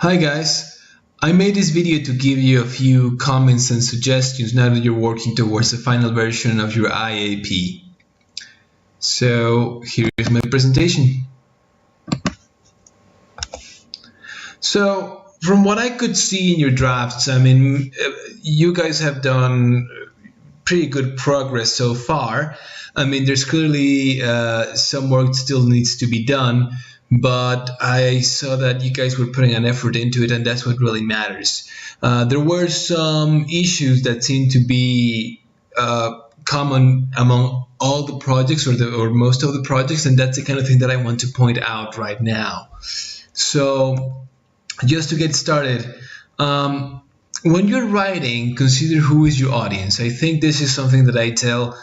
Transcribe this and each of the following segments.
Hi guys, I made this video to give you a few comments and suggestions now that you're working towards the final version of your IAP. So here's my presentation. So from what I could see in your drafts, you guys have done pretty good progress so far. There's clearly some work still needs to be done, but I saw that you guys were putting an effort into it, and that's what really matters. There were some issues that seem to be common among all the projects or most of the projects, and that's the kind of thing that I want to point out right now. So just to get started, when you're writing, consider who is your audience. I think this is something that I tell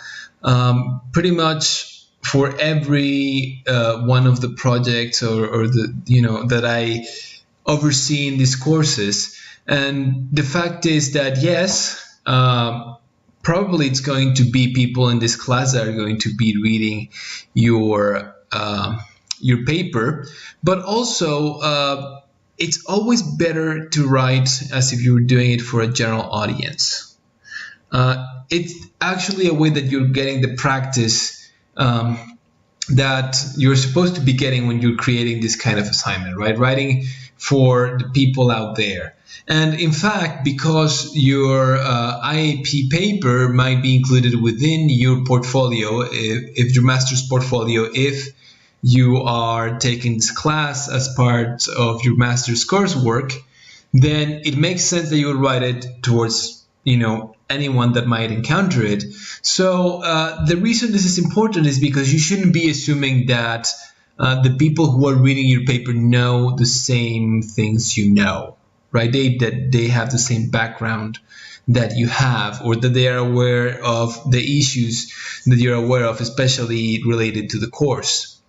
pretty much for every one of the projects or that I oversee in these courses. And the fact is that yes, probably it's going to be people in this class that are going to be reading your paper, but also it's always better to write as if you were doing it for a general audience. It's actually a way that you're getting the practice that you're supposed to be getting when you're creating this kind of assignment, right? Writing for the people out there. And in fact, because your IAP paper might be included within your portfolio, if your master's portfolio, if you are taking this class as part of your master's coursework, then it makes sense that you would write it towards, anyone that might encounter it. So the reason this is important is because you shouldn't be assuming that the people who are reading your paper know the same things you know, right? That they have the same background that you have, or that they are aware of the issues that you're aware of, especially related to the course.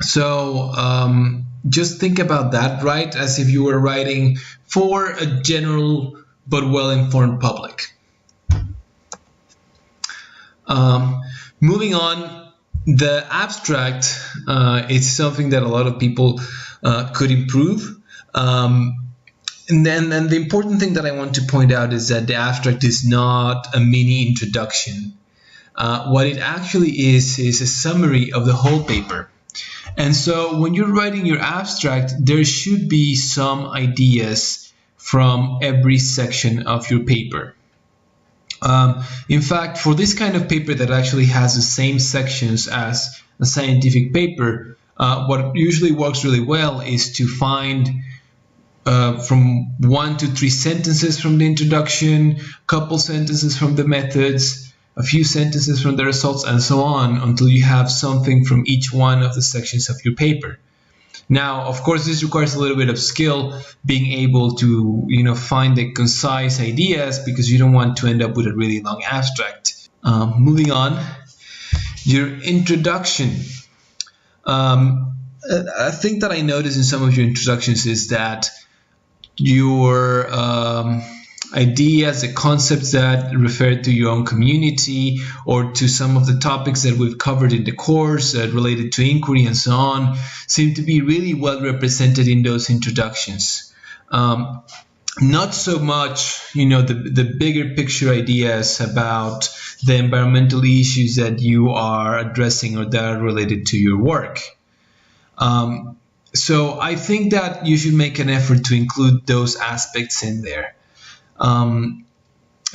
So just think about that, right? As if you were writing for a general but well-informed public. Moving on, the abstract is something that a lot of people could improve. And the important thing that I want to point out is that the abstract is not a mini introduction. What it actually is a summary of the whole paper. And so when you're writing your abstract, there should be some ideas from every section of your paper. In fact, for this kind of paper that actually has the same sections as a scientific paper, what usually works really well is to find from 1 to 3 sentences from the introduction, a couple sentences from the methods, a few sentences from the results, and so on, until you have something from each one of the sections of your paper. Now, of course, this requires a little bit of skill, being able to, find the concise ideas, because you don't want to end up with a really long abstract. Moving on, your introduction. A thing that I noticed in some of your introductions is that your ideas, the concepts that refer to your own community or to some of the topics that we've covered in the course related to inquiry and so on, seem to be really well represented in those introductions. Not so much, the bigger picture ideas about the environmental issues that you are addressing or that are related to your work. So I think that you should make an effort to include those aspects in there.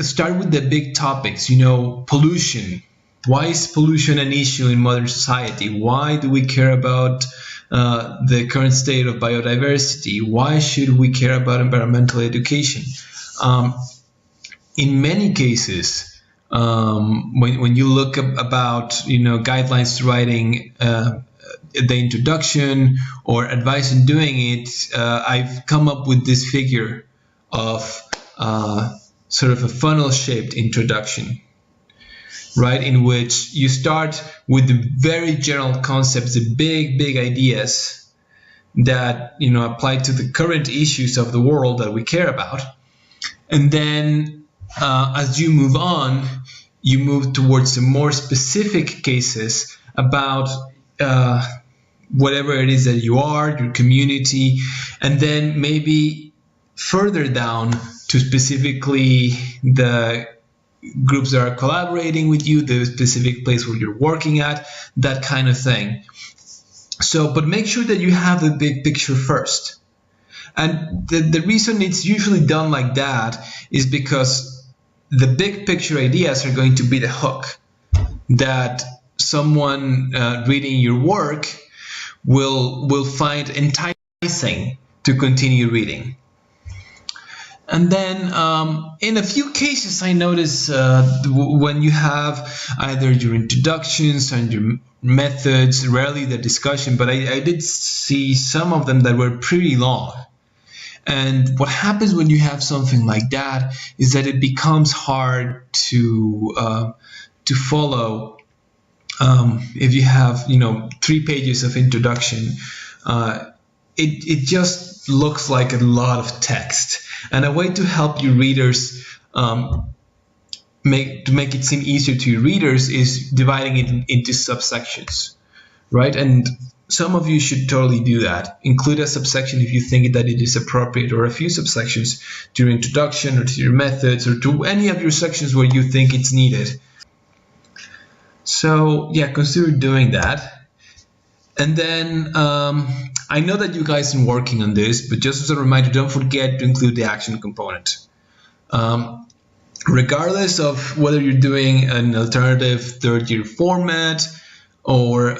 Start with the big topics, pollution. Why is pollution an issue in modern society? Why do we care about the current state of biodiversity? Why should we care about environmental education? In many cases, when you look about guidelines to writing the introduction or advice in doing it, I've come up with this figure of sort of a funnel-shaped introduction, right? In which you start with the very general concepts, the big ideas that apply to the current issues of the world that we care about, and then as you move on, you move towards the more specific cases about whatever it is that you are, your community, and then maybe further down to specifically the groups that are collaborating with you, the specific place where you're working at, that kind of thing. So, but make sure that you have the big picture first. And the reason it's usually done like that is because the big picture ideas are going to be the hook that someone reading your work will find enticing to continue reading. And then in a few cases, I notice when you have either your introductions and your methods, rarely the discussion, but I did see some of them that were pretty long. And what happens when you have something like that is that it becomes hard to follow. If you have 3 pages of introduction, it just looks like a lot of text. And a way to help your readers make it seem easier to your readers is dividing it into subsections, right? And some of you should totally do that. Include a subsection if you think that it is appropriate, or a few subsections to your introduction or to your methods or to any of your sections where you think it's needed. So yeah, consider doing that. And then I know that you guys are working on this, but just as a reminder, don't forget to include the action component. Regardless of whether you're doing an alternative third-year format or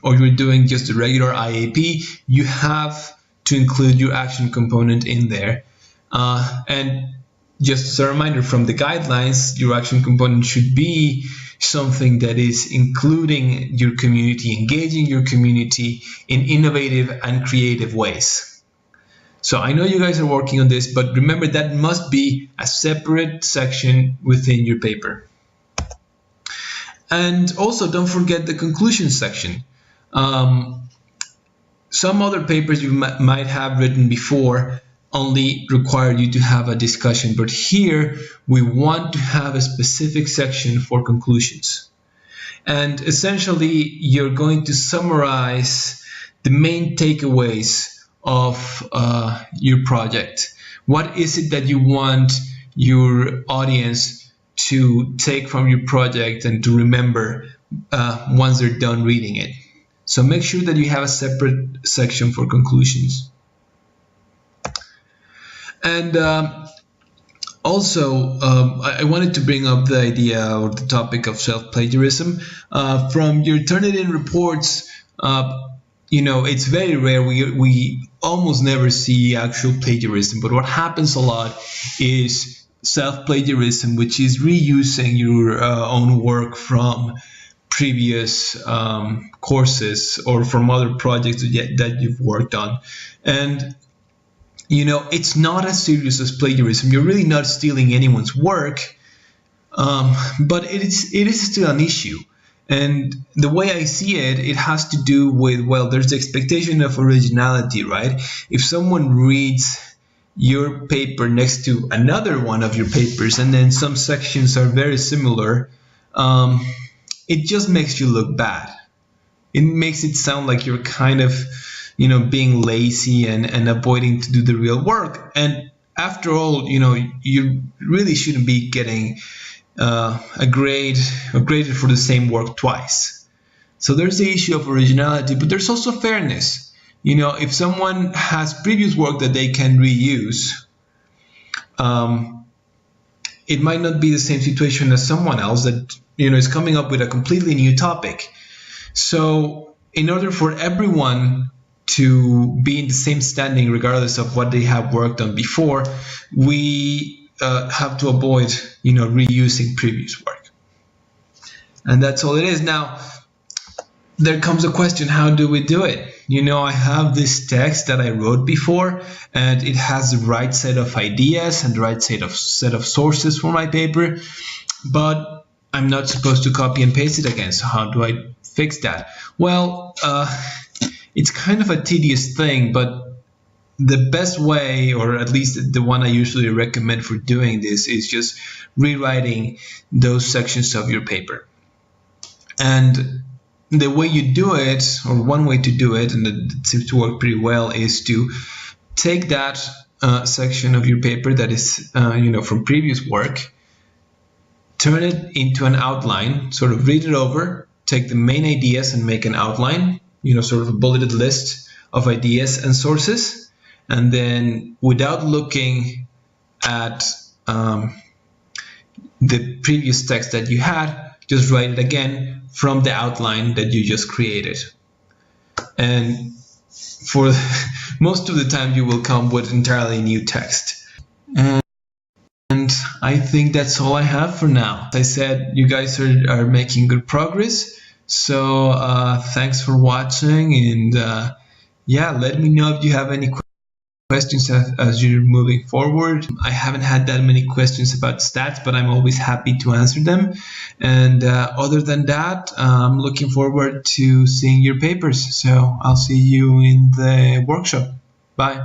you're doing just a regular IAP, you have to include your action component in there. And just as a reminder, from the guidelines, your action component should be something that is including your community, engaging your community in innovative and creative ways. So I know you guys are working on this, but remember that must be a separate section within your paper. And also don't forget the conclusion section. Some other papers you might have written before only require you to have a discussion, but here we want to have a specific section for conclusions. And essentially, you're going to summarize the main takeaways of your project. What is it that you want your audience to take from your project and to remember once they're done reading it? So make sure that you have a separate section for conclusions. And also, I wanted to bring up the idea or the topic of self-plagiarism. From your Turnitin reports, it's very rare. We almost never see actual plagiarism, but what happens a lot is self-plagiarism, which is reusing your own work from previous courses or from other projects that you've worked on. And it's not as serious as plagiarism. You're really not stealing anyone's work, but it is still an issue. And the way I see it, it has to do with, well, there's the expectation of originality, right? If someone reads your paper next to another one of your papers, and then some sections are very similar, it just makes you look bad. It makes it sound like you're kind of being lazy and avoiding to do the real work. And after all, you really shouldn't be getting a grade or graded for the same work twice. So there's the issue of originality, but there's also fairness. If someone has previous work that they can reuse, it might not be the same situation as someone else that is coming up with a completely new topic. So in order for everyone to be in the same standing regardless of what they have worked on before, we have to avoid reusing previous work. And that's all it is. Now there comes a question, how do we do it? I have this text that I wrote before, and it has the right set of ideas and the right set of sources for my paper, but I'm not supposed to copy and paste it again. So how do I fix that? Well, it's kind of a tedious thing, but the best way, or at least the one I usually recommend for doing this, is just rewriting those sections of your paper. And the way you do it, or one way to do it, and it seems to work pretty well, is to take that section of your paper that is, from previous work, turn it into an outline, sort of read it over, take the main ideas and make an outline, sort of a bulleted list of ideas and sources, and then without looking at the previous text that you had, just write it again from the outline that you just created. And for most of the time you will come with entirely new text. And I think that's all I have for now. As I said, you guys are making good progress. So thanks for watching, and let me know if you have any questions as you're moving forward. I haven't had that many questions about stats, but I'm always happy to answer them. And other than that, I'm looking forward to seeing your papers. So I'll see you in the workshop. Bye.